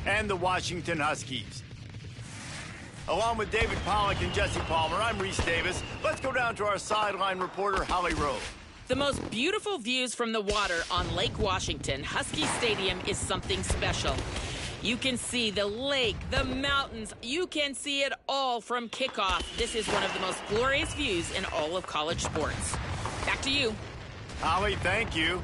and the Washington Huskies. Along with David Pollack and Jesse Palmer, I'm Reese Davis. Let's go down to our sideline reporter, Holly Rowe. The most beautiful views from the water on Lake Washington, Husky Stadium, is something special. You can see the lake, the mountains. You can see it all from kickoff. This is one of the most glorious views in all of college sports. Back to you. Holly, thank you.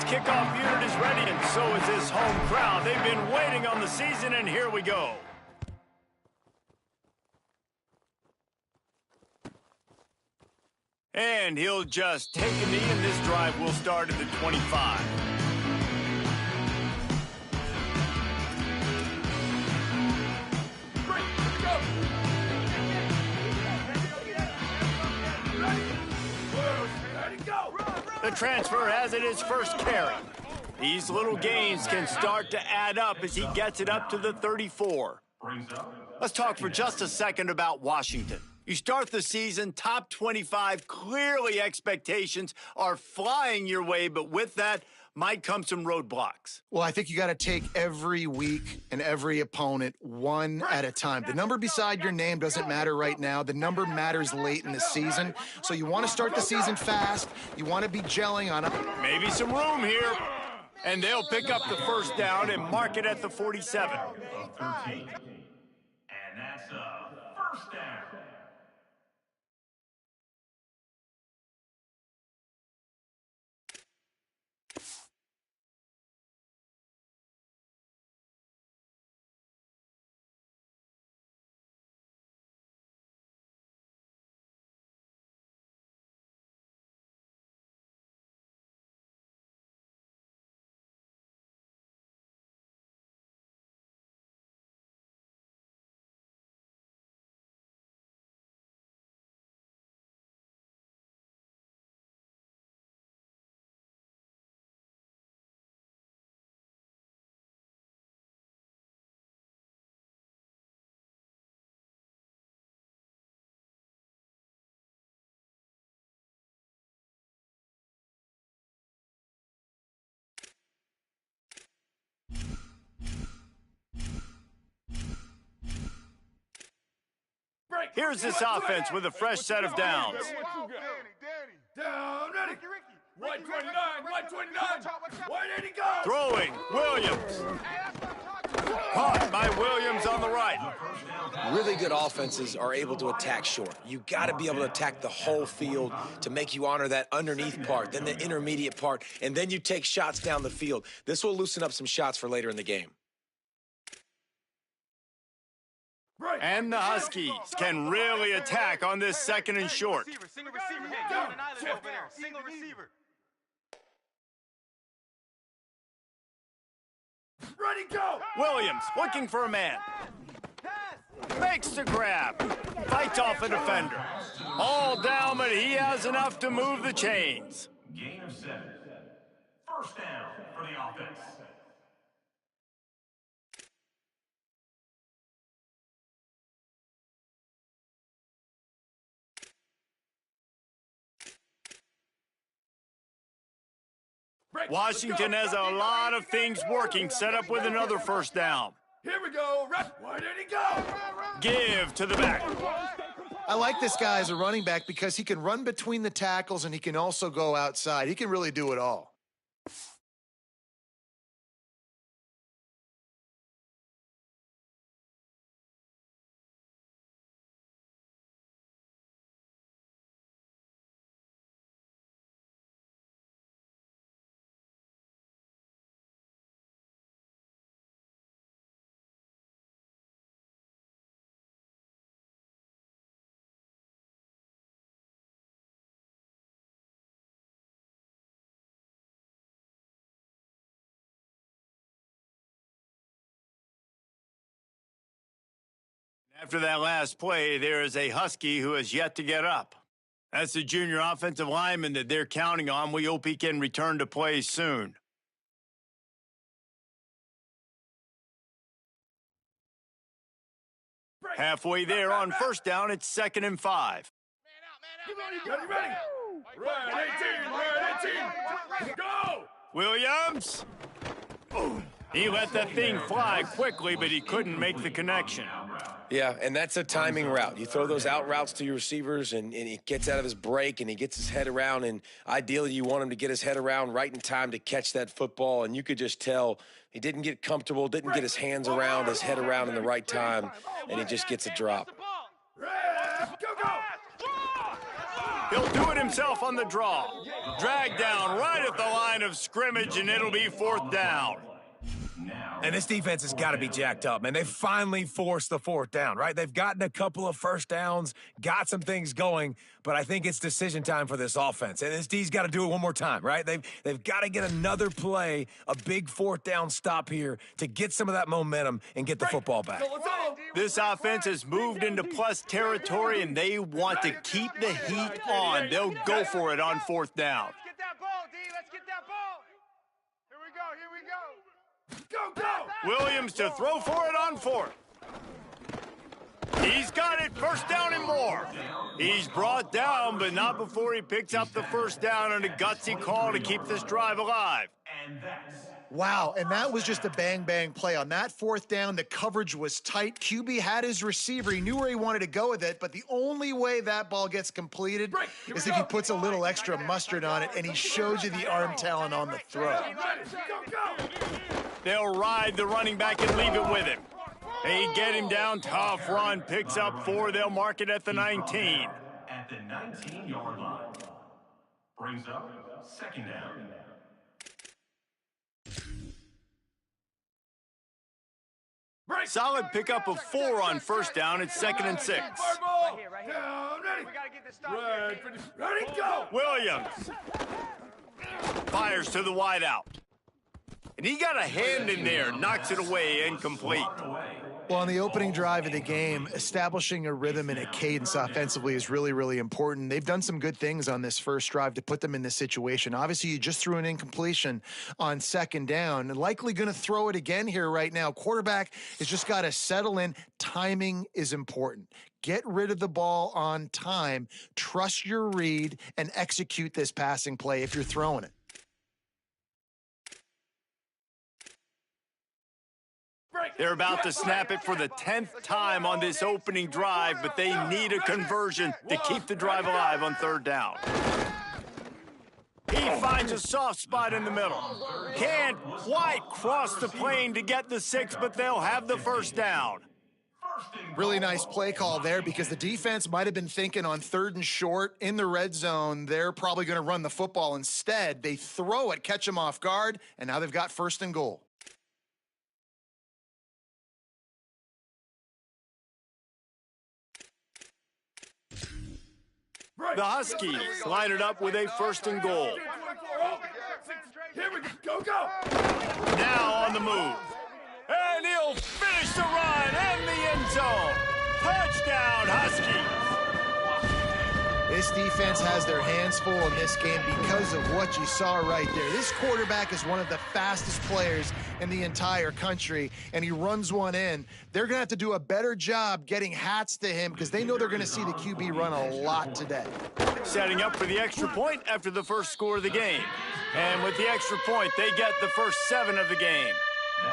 Kickoff unit is ready, and so is this home crowd. They've been waiting on the season, and here we go. And he'll just take a knee, and this drive will start at the 25. The transfer has it his first carry. These little gains can start to add up as he gets it up to the 34. Let's talk for just a second about Washington. You start the season top 25. Clearly expectations are flying your way, but with that might come some roadblocks. Well, I think you got to take every week and every opponent one at a time. The number beside your name doesn't matter right now. The number matters late in the season. So you want to start the season fast. You want to be gelling on it. Maybe some room here. And they'll pick up the first down and mark it at the 47. And that's a first down. Here's this offense with a fresh set of downs. Down, ready. 129, 129. Where did he go? Throwing, Williams. Caught by Williams on the right. Really good offenses are able to attack short. You got to be able to attack the whole field to make you honor that underneath part, then the intermediate part, and then you take shots down the field. This will loosen up some shots for later in the game. And the Huskies can really attack on this second and short. Single receiver. Hey, get on an island over there. Single receiver. Ready, go! Williams looking for a man. Makes the grab. Fights off a defender. All down, but he has enough to move the chains. Gain of 7. First down for the offense. Washington has a lot of things working, set up with another first down. Here we go. Where did he go? Give to the back. I like this guy as a running back because he can run between the tackles and he can also go outside. He can really do it all. After that last play, there is a Husky who has yet to get up. That's the junior offensive lineman that they're counting on. We hope he can return to play soon. Halfway there on first down, it's 2nd and 5. Ready? Red 18, go! Williams. He let that thing fly quickly, but he couldn't make the connection. Yeah, and that's a timing route. You throw those out routes to your receivers, and he gets out of his break, and he gets his head around, and ideally you want him to get his head around right in time to catch that football, and you could just tell he didn't get comfortable, didn't get his hands around, his head around in the right time, and he just gets a drop. He'll do it himself on the draw. Drag down right at the line of scrimmage, and it'll be 4th down. And this defense has got to be jacked up, man. They finally forced the 4th down, right? They've gotten a couple of first downs, got some things going, but I think it's decision time for this offense. And this D's got to do it one more time, right? They've got to get another play, a big 4th down stop here to get some of that momentum and get the football back. This offense has moved into plus territory, and they want to keep the heat on. They'll go for it on 4th down. Let's get that ball, D. Let's get that ball. Here we go. Go! Williams to throw for it on 4th. He's got it, 1st down and more. He's brought down, but not before he picks up the 1st down and a gutsy call to keep this drive alive. Wow, and that was just a bang-bang play. On that 4th down, the coverage was tight. QB had his receiver. He knew where he wanted to go with it, but the only way that ball gets completed is if he puts a little extra mustard on it, and he shows you the arm talent on the throw. They'll ride the running back and leave it with him. They get him down, tough run, picks up 4. They'll mark it at the 19. At the 19-yard line. Brings up 2nd down. Solid pickup of 4 on 1st down. It's 2nd and 6. Right here. We got to get this stop. Ready, go! Williams fires to the wideout. And he got a hand in there, knocks it away, incomplete. Well, on the opening drive of the game, establishing a rhythm and a cadence offensively is really, really important. They've done some good things on this first drive to put them in this situation. Obviously, you just threw an incompletion on 2nd down, and likely going to throw it again here right now. Quarterback has just got to settle in. Timing is important. Get rid of the ball on time. Trust your read and execute this passing play if you're throwing it. They're about to snap it for the 10th time on this opening drive, but they need a conversion to keep the drive alive on 3rd down. He finds a soft spot in the middle. Can't quite cross the plane to get the 6, but they'll have the 1st down. Really nice play call there because the defense might have been thinking on 3rd and short in the red zone, they're probably going to run the football. Instead, they throw it, catch them off guard, and now they've got 1st and goal. The Huskies line it up with a 1st and goal. Here we go! Now on the move. And he'll finish the run in the end zone. Touchdown, Huskies. This defense has their hands full in this game because of what you saw right there. This quarterback is one of the fastest players in the entire country, and he runs one in. They're going to have to do a better job getting hats to him because they know they're going to see the QB run a lot today. Setting up for the extra point after the first score of the game. And with the extra point, they get the first 7 of the game.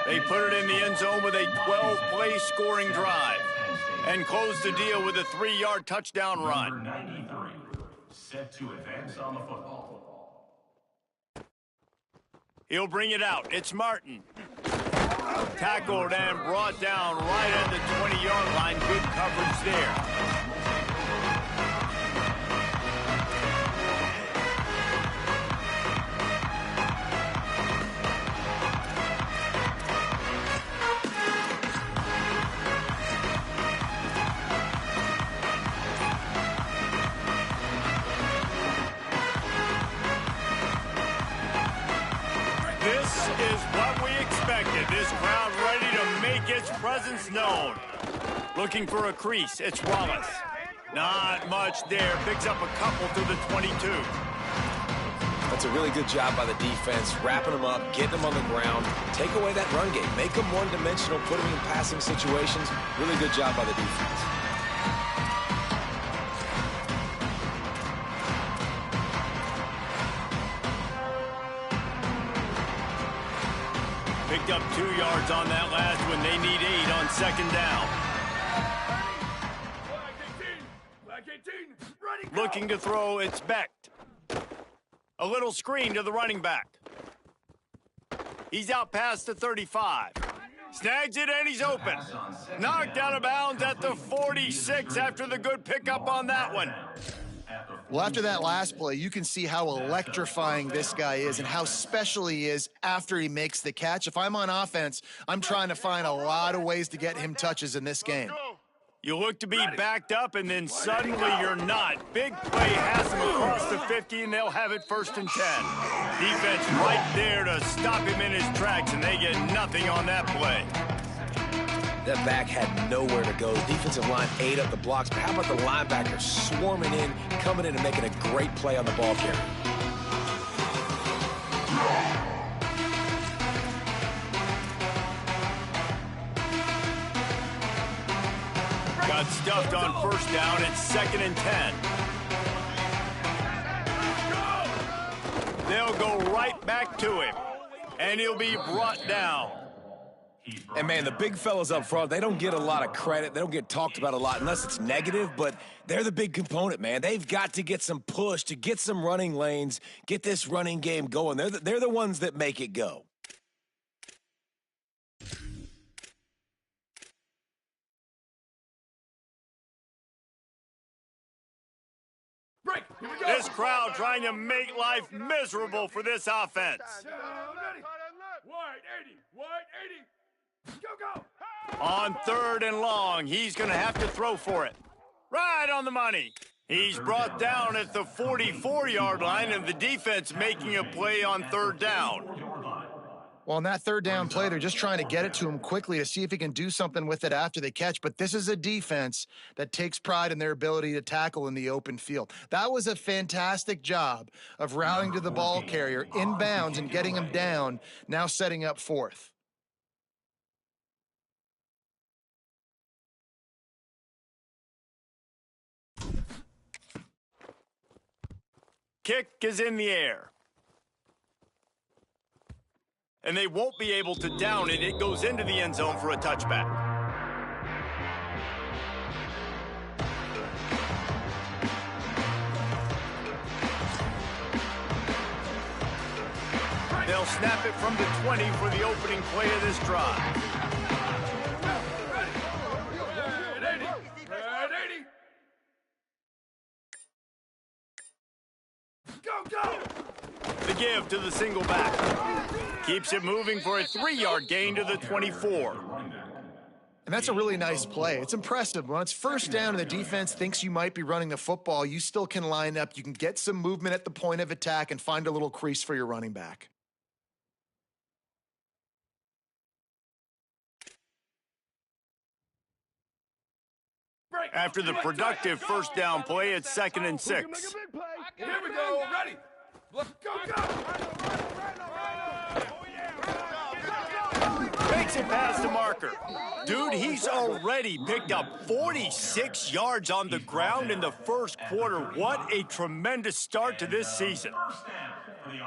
They put it in the end zone with a 12-play scoring drive and close the deal with a 3-yard touchdown run. 93, set to advance on the football. He'll bring it out. It's Martin. Tackled and brought down right at the 20-yard line. Good coverage there. This is what we expected. This crowd ready to make its presence known. Looking for a crease, it's Wallace. Not much there, picks up a couple to the 22. That's a really good job by the defense, wrapping them up, getting them on the ground, take away that run game, make them one-dimensional, put them in passing situations. Really good job by the defense. Picked up 2 yards on that last one. They need 8 on second down. Looking to throw, it's Becht. A little screen to the running back. He's out past the 35. Snags it and he's open. Knocked out of bounds at the 46 after the good pickup on that one. Well, after that last play, you can see how electrifying this guy is and how special he is after he makes the catch. If I'm on offense, I'm trying to find a lot of ways to get him touches in this game. You look to be backed up, and then suddenly you're not. Big play has them across the 50, and they'll have it 1st and 10. Defense right there to stop him in his tracks, and they get nothing on that play. That back had nowhere to go. The defensive line ate up the blocks, but how about the linebackers swarming in, coming in and making a great play on the ball carrier? Got stuffed on 1st down. It's 2nd and 10. They'll go right back to him, and he'll be brought down. And, man, the big fellas up front, they don't get a lot of credit. They don't get talked about a lot unless it's negative, but they're the big component, man. They've got to get some push, to get some running lanes, get this running game going. They're the ones that make it go. This crowd trying to make life miserable for this offense. Wide 80, wide 80. Go, go. On 3rd and long, he's going to have to throw for it. Right on the money. He's brought down at the 44-yard line, and the defense making a play on 3rd down. Well, on that 3rd down play, they're just trying to get it to him quickly to see if he can do something with it after they catch. But this is a defense that takes pride in their ability to tackle in the open field. That was a fantastic job of rallying to the ball carrier in bounds and getting him down, now setting up 4th. Kick is in the air. And they won't be able to down it. It goes into the end zone for a touchback. They'll snap it from the 20 for the opening play of this drive. Go, go! The give to the single back. Keeps it moving for a 3-yard gain to the 24. And that's a really nice play. It's impressive. When it's 1st down and the defense thinks you might be running the football, you still can line up. You can get some movement at the point of attack and find a little crease for your running back. After the productive 1st down play, it's 2nd and 6. Here we go, ready. Go, go. Makes it past the marker. Dude, he's already picked up 46 yards on the ground in the 1st quarter. What a tremendous start to this season.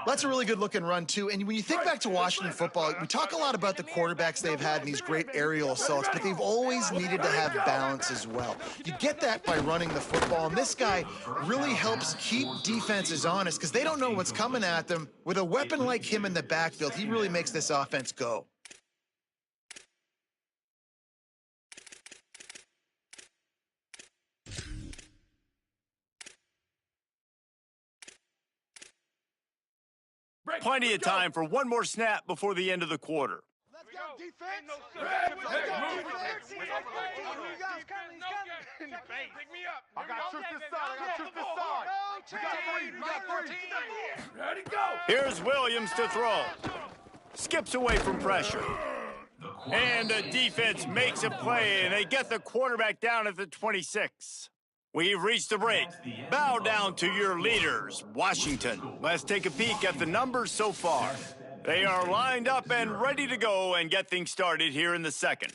That's a really good-looking run, too. And when you think back to Washington football, we talk a lot about the quarterbacks they've had in these great aerial assaults, but they've always needed to have balance as well. You get that by running the football, and this guy really helps keep defenses honest because they don't know what's coming at them. With a weapon like him in the backfield, he really makes this offense go. Plenty of time for one more snap before the end of the quarter. Let's go, defense. Pick me up. I got truth this side. I got truth this side. We got 14. Ready, go. Here's Williams to throw. Skips away from pressure. And the defense makes a play, and they get the quarterback down at the 26. We've reached the break. Bow down to your leaders, Washington. Let's take a peek at the numbers so far. They are lined up and ready to go and get things started here in the second.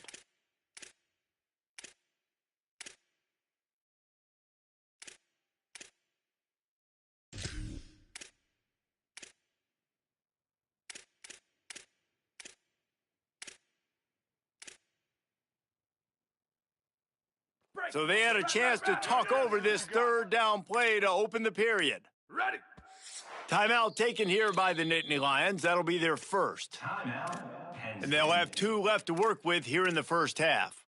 So they had a chance to talk over this third down play to open the period. Ready. Timeout taken here by the Nittany Lions. That'll be their first. And they'll have 2 left to work with here in the first half.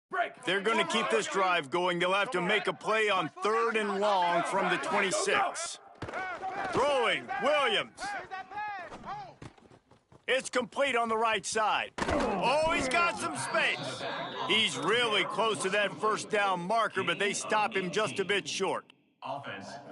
Break. They're going to keep this drive going. They'll have to make a play on 3rd and long from the 26. Throwing, Williams. It's complete on the right side. Oh, he's got some space. He's really close to that first down marker, but they stop him just a bit short.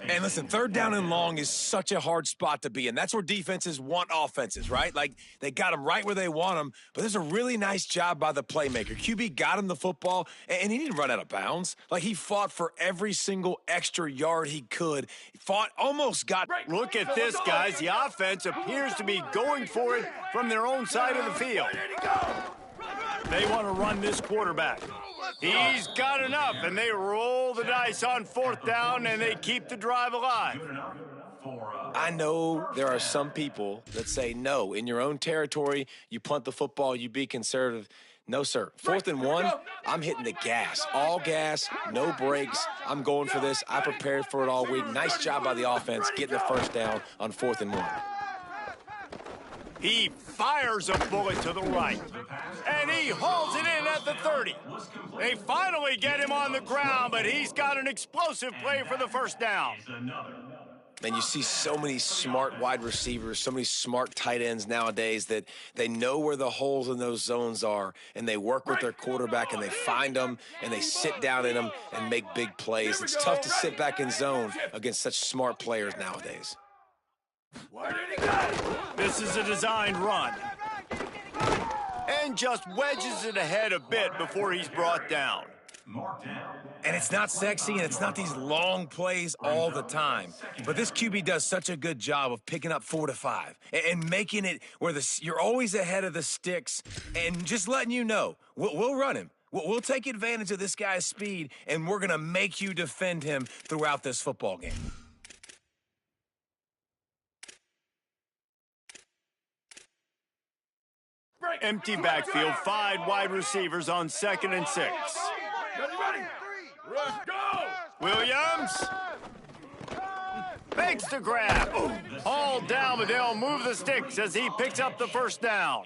And listen, 3rd down and long is such a hard spot to be in. That's where defenses want offenses, right? Like, they got them right where they want them, but there's a really nice job by the playmaker. QB got him the football, and he didn't run out of bounds. Like, he fought for every single extra yard he could. Fought, almost got... Look at this, guys. The offense appears to be going for it from their own side of the field. They want to run this quarterback. He's got enough, and they roll the dice on 4th down, and they keep the drive alive. I know there are some people that say, no, in your own territory, you punt the football, you be conservative. No, sir. 4th and 1, I'm hitting the gas. All gas, no brakes. I'm going for this. I prepared for it all week. Nice job by the offense getting the first down on 4th and 1. He fires a bullet to the right, and he hauls it in at the 30. They finally get him on the ground, but he's got an explosive play for the first down. And you see so many smart wide receivers, so many smart tight ends nowadays that they know where the holes in those zones are, and they work with their quarterback, and they find them, and they sit down in them and make big plays. It's tough to sit back in zone against such smart players nowadays. Where did he go? This is a designed run. And just wedges it ahead a bit before he's brought down. And it's not sexy, and it's not these long plays all the time. But this QB does such a good job of picking up 4 to 5 and making it where you're always ahead of the sticks and just letting you know, we'll run him. We'll take advantage of this guy's speed, and we're going to make you defend him throughout this football game. Empty backfield, 5 wide receivers on 2nd and 6. Ready. Go. Williams makes the grab. All down, but they'll move the sticks as he picks up the first down.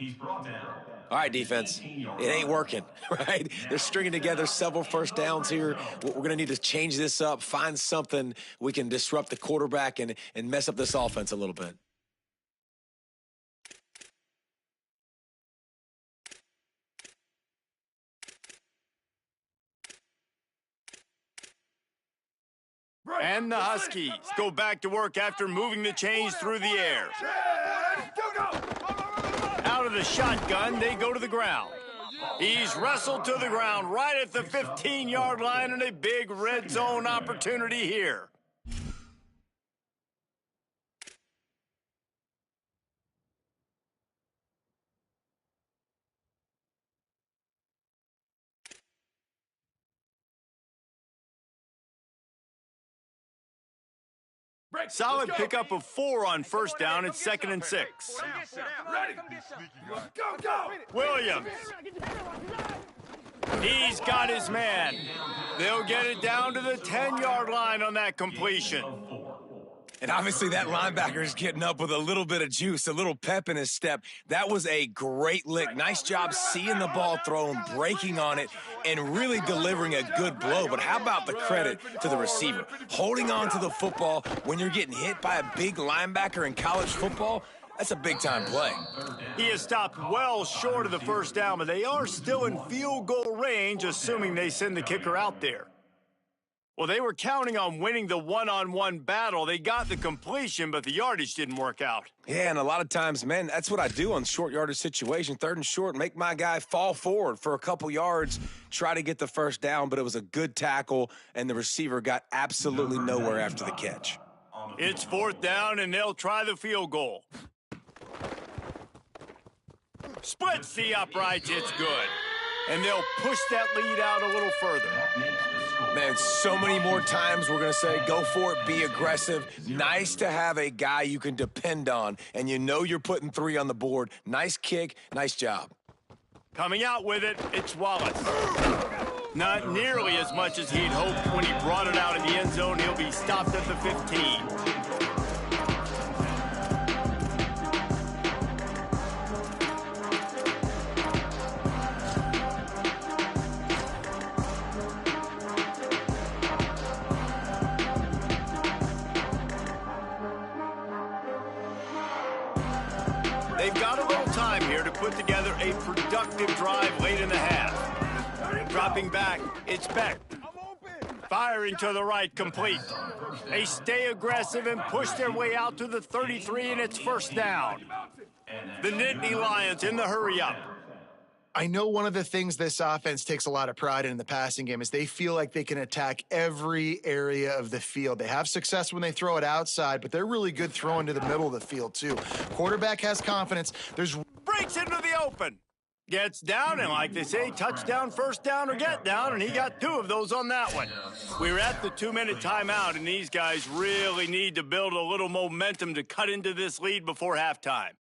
All right, defense, it ain't working, right? They're stringing together several first downs here. We're going to need to change this up, find something we can disrupt the quarterback and mess up this offense a little bit. And the Huskies go back to work after moving the chains through the air. Out of the shotgun, they go to the ground. He's wrestled to the ground right at the 15-yard line, and a big red zone opportunity here. Solid pickup of 4 on first down. It's 2nd and 6. Ready. Go. Williams. He's got his man. They'll get it down to the 10-yard line on that completion. And obviously that linebacker is getting up with a little bit of juice, a little pep in his step. That was a great lick. Nice job seeing the ball thrown, breaking on it, and really delivering a good blow. But how about the credit to the receiver? Holding on to the football when you're getting hit by a big linebacker in college football, that's a big-time play. He is stopped well short of the first down, but they are still in field goal range, assuming they send the kicker out there. Well, they were counting on winning the one-on-one battle. They got the completion, but the yardage didn't work out. Yeah, and a lot of times, man, that's what I do on short yardage situation. 3rd and short, make my guy fall forward for a couple yards, try to get the first down, but it was a good tackle, and the receiver got absolutely nowhere after the catch. It's 4th down, and they'll try the field goal. Splits the uprights, it's good. And they'll push that lead out a little further. Man, so many more times we're going to say, go for it, be aggressive. Nice to have a guy you can depend on, and you know you're putting 3 on the board. Nice kick, nice job. Coming out with it, it's Wallace. Not nearly as much as he'd hoped when he brought it out of the end zone. He'll be stopped at the 15. They've got a little time here to put together a productive drive late in the half. Dropping back, it's Beck. Firing to the right, complete. They stay aggressive and push their way out to the 33, and it's 1st down. The Nittany Lions in the hurry-up. I know one of the things this offense takes a lot of pride in the passing game is they feel like they can attack every area of the field. They have success when they throw it outside, but they're really good throwing to the middle of the field, too. Quarterback has confidence. Breaks into the open. Gets down, and like they say, touchdown, 1st down, or get down, and he got 2 of those on that one. We're at the 2-minute timeout, and these guys really need to build a little momentum to cut into this lead before halftime.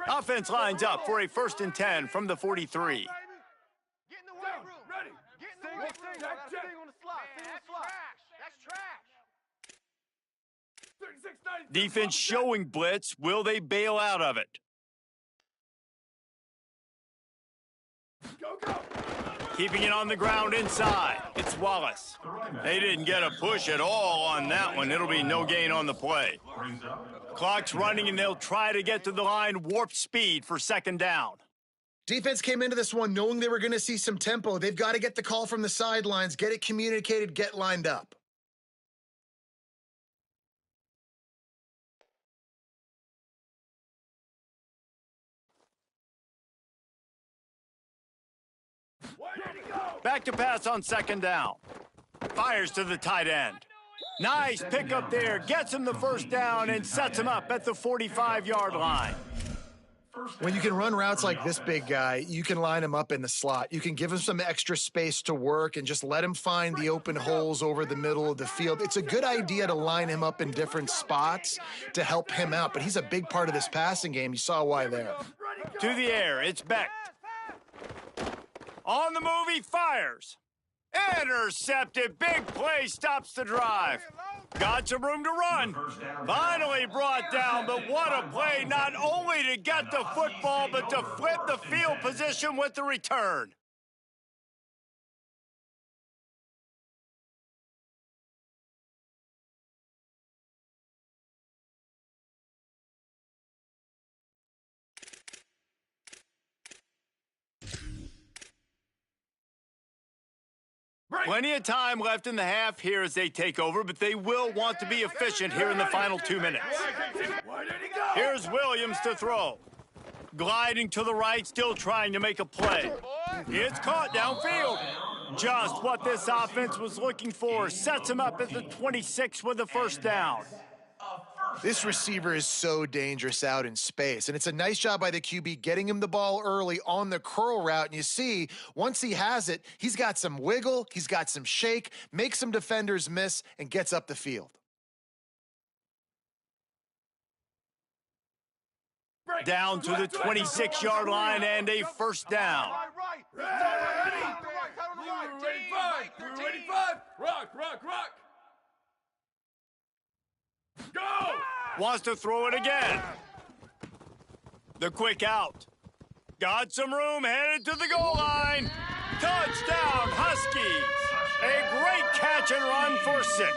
Offense lines up for a 1st and 10 from the 43. Get in the weight room. Ready. Get in the weight room. That's on the slot. That's trash. That's trash. Defense showing blitz. Will they bail out of it? Go, go. Keeping it on the ground inside. It's Wallace. They didn't get a push at all on that one. It'll be no gain on the play. Clock's running, and they'll try to get to the line warp speed for 2nd down. Defense came into this one knowing they were going to see some tempo. They've got to get the call from the sidelines, get it communicated, get lined up. Back to pass on 2nd down. Fires to the tight end. Nice pickup there. Gets him the 1st down and sets him up at the 45-yard line. When you can run routes like this big guy, you can line him up in the slot. You can give him some extra space to work and just let him find the open holes over the middle of the field. It's a good idea to line him up in different spots to help him out, but he's a big part of this passing game. You saw why there. To the air, it's Beck. On the move, he fires. Intercepted. Big play stops the drive. Got some room to run. Finally brought down, but what a play, not only to get the football, but to flip the field position with the return. Plenty of time left in the half here as they take over, but they will want to be efficient here in the final 2 minutes. Here's Williams to throw. Gliding to the right, still trying to make a play. It's caught downfield. Just what this offense was looking for. Sets him up at the 26 with the 1st down. This receiver is so dangerous out in space, and it's a nice job by the QB getting him the ball early on the curl route, and you see, once he has it, he's got some wiggle, he's got some shake, makes some defenders miss, and gets up the field. Down to the 26-yard line and a 1st down. Ready, 5. Rock. Go! Wants to throw it again. The quick out. Got some room, headed to the goal line. Touchdown, Huskies. A great catch and run for 6.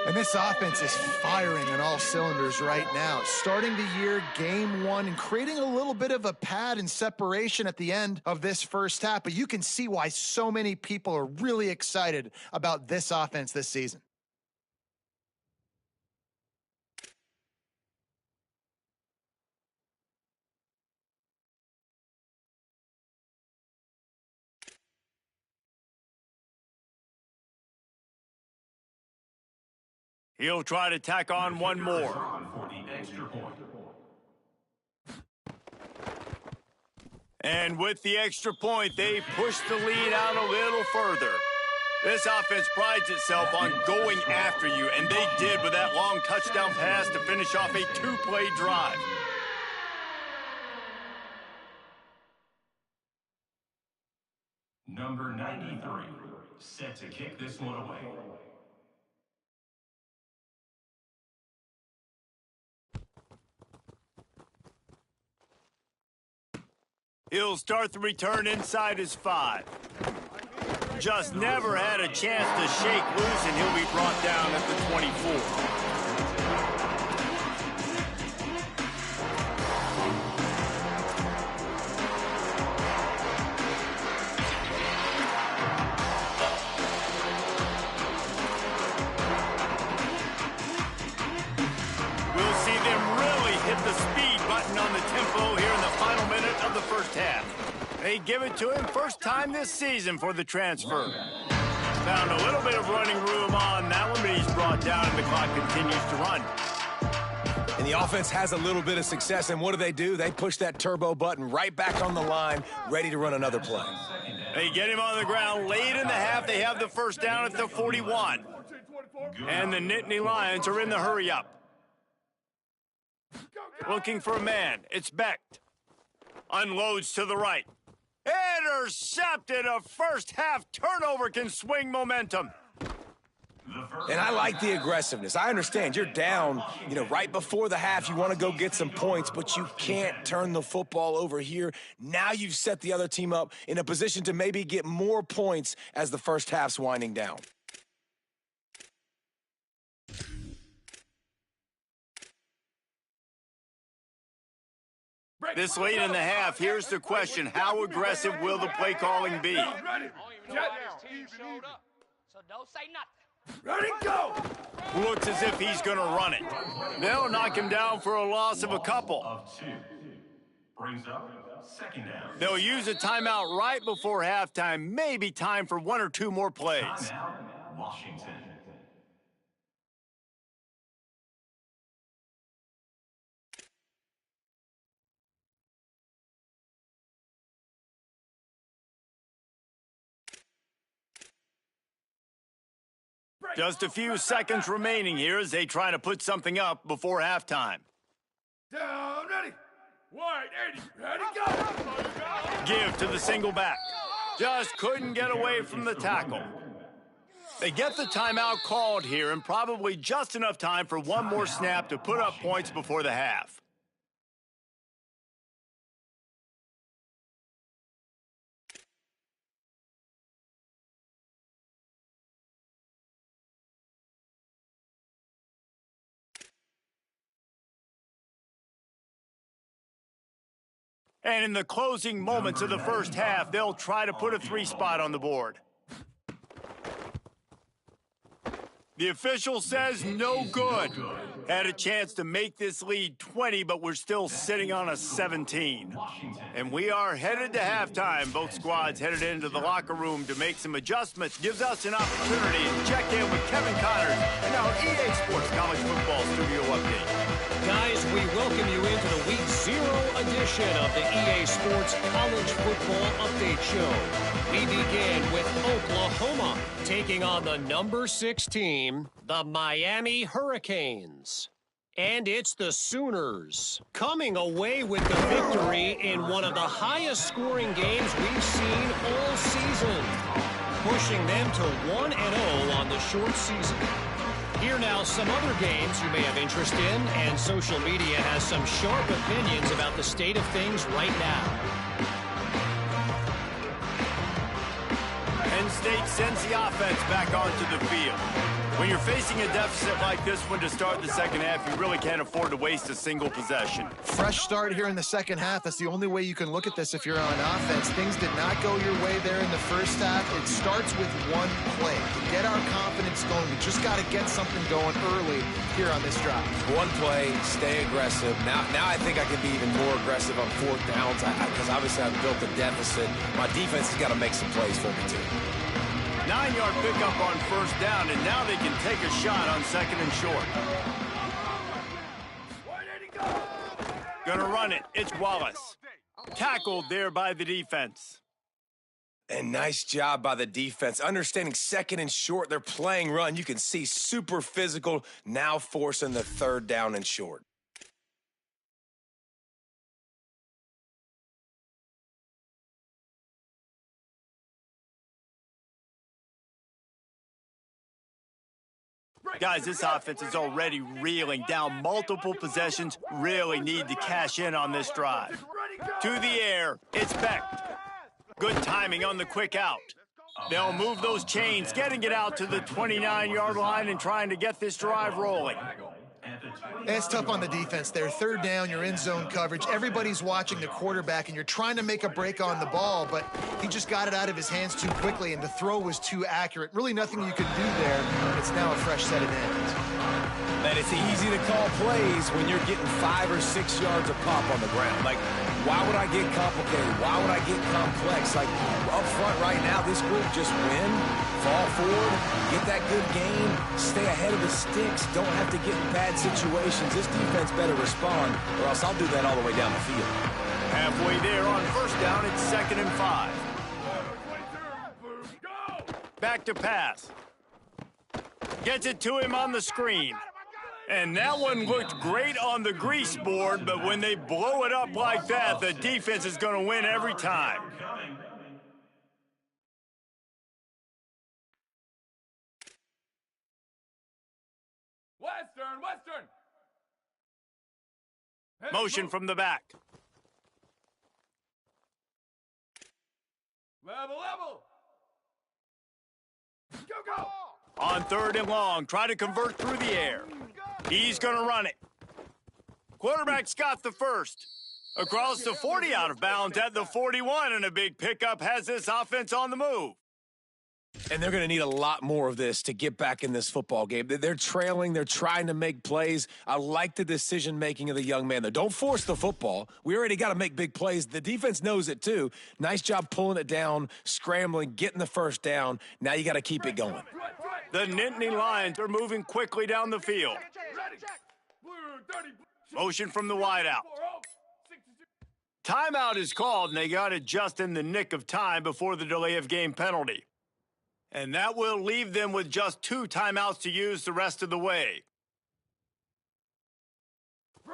And this offense is firing on all cylinders right now. Starting the year, game one, and creating a little bit of a pad and separation at the end of this first half. But you can see why so many people are really excited about this offense this season. He'll try to tack on one more. For the extra point. And with the extra point, they push the lead out a little further. This offense prides itself on going after you, and they did with that long touchdown pass to finish off a two-play drive. Number 93, set to kick this one away. He'll start the return inside his 5. Just never had a chance to shake loose, and he'll be brought down at the 24. We'll see them really hit the speed button on the tempo here in the final minute of the first half. They give it to him first time this season for the transfer. Found a little bit of running room on that one, but he's brought down and the clock continues to run. And the offense has a little bit of success, and what do? They push that turbo button right back on the line, ready to run another play. They get him on the ground late in the half. They have the first down at the 41. And the Nittany Lions are in the hurry up. Looking for a man. It's Becht. Unloads to the right. Intercepted. A first half turnover can swing momentum. And I like the aggressiveness. I understand you're down, right before the half. You want to go get some points, but you can't turn the football over here. Now you've set the other team up in a position to maybe get more points as the first half's winding down. This late in the half, here's the question. How aggressive will the play calling be? Ready, go! Looks as if he's going to run it. They'll knock him down for a loss of a couple. Of 2. Brings up second down. They'll use a timeout right before halftime. Maybe time for 1 or 2 more plays. Timeout, Washington. Just a few seconds remaining here as they try to put something up before halftime. Down, ready. Wide, 80. Ready, go! Give to the single back. Just couldn't get away from the tackle. They get the timeout called here, and probably just enough time for one more snap to put up points before the half. And in the closing moments of the first half, they'll try to put a 3-spot on the board. The official says no good. Had a chance to make this lead 20, but we're still sitting on a 17. And we are headed to halftime. Both squads headed into the locker room to make some adjustments. Gives us an opportunity to check in with Kevin Connors and our EA Sports College Football Studio Update. Guys, we welcome you into the Week 0 edition of the EA Sports College Football Update Show. We begin with Oklahoma taking on the number 6 team, the Miami Hurricanes. And it's the Sooners coming away with the victory in one of the highest scoring games we've seen all season, pushing them to 1-0 on the short season. Here now some other games you may have interest in, and social media has some sharp opinions about the state of things right now. Penn State sends the offense back onto the field. When you're facing a deficit like this one to start the second half, you really can't afford to waste a single possession. Fresh start here in the second half. That's the only way you can look at this if you're on offense. Things did not go your way there in the first half. It starts with one play. To get our confidence going, we just got to get something going early here on this drive. One play, stay aggressive. Now I think I can be even more aggressive on fourth downs because obviously I've built a deficit. My defense has got to make some plays for me too. 9-yard pickup on first down, and now they can take a shot on second and short. Gonna run it. It's Wallace. Tackled there by the defense. And nice job by the defense. Understanding second and short, they're playing run. You can see super physical, now forcing the third down and short. Guys, this offense is already reeling down multiple possessions. Really need to cash in on this drive. To the air, it's Beck. Good timing on the quick out. They'll move those chains, getting it out to the 29-yard line and trying to get this drive rolling. It's tough on the defense there. Third down, you're in zone coverage. Everybody's watching the quarterback, and you're trying to make a break on the ball, but he just got it out of his hands too quickly, and the throw was too accurate. Really nothing you could do there. It's now a fresh set of downs. And it's easy to call plays when you're getting 5 or 6 yards of pop on the ground. Like, why would I get complicated? Why would I get complex? Like, up front right now, this group just win, fall forward, get that good game, stay ahead of the sticks, don't have to get in bad situations. This defense better respond, or else I'll do that all the way down the field. Halfway there on first down, it's 2nd and 5. Back to pass. Gets it to him on the screen. And that one looked great on the grease board, but when they blow it up like that, the defense is going to win every time. Western. Motion from the back. Level. Go. On 3rd and long, try to convert through the air. He's going to run it. Quarterback's got the first. Across the 40, out of bounds at the 41, and a big pickup has this offense on the move. And they're going to need a lot more of this to get back in this football game. They're trailing. They're trying to make plays. I like the decision-making of the young man there. Don't force the football. We already got to make big plays. The defense knows it, too. Nice job pulling it down, scrambling, getting the first down. Now you got to keep it going. The Nittany Lions are moving quickly down the field. Motion from the wideout. Timeout is called, and they got it just in the nick of time before the delay of game penalty. And that will leave them with just 2 timeouts to use the rest of the way.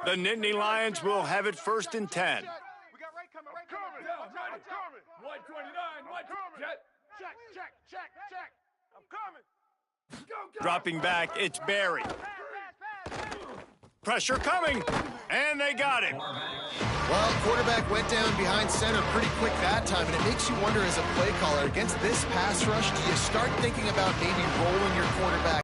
The Nittany Lions will have it 1st and 10. We got Ray coming. White 29. Check. I'm coming. Go. Dropping back, it's Barry. Pressure coming, and they got it. Well, quarterback went down behind center pretty quick that time, and it makes you wonder as a play caller, against this pass rush, do you start thinking about maybe rolling your quarterback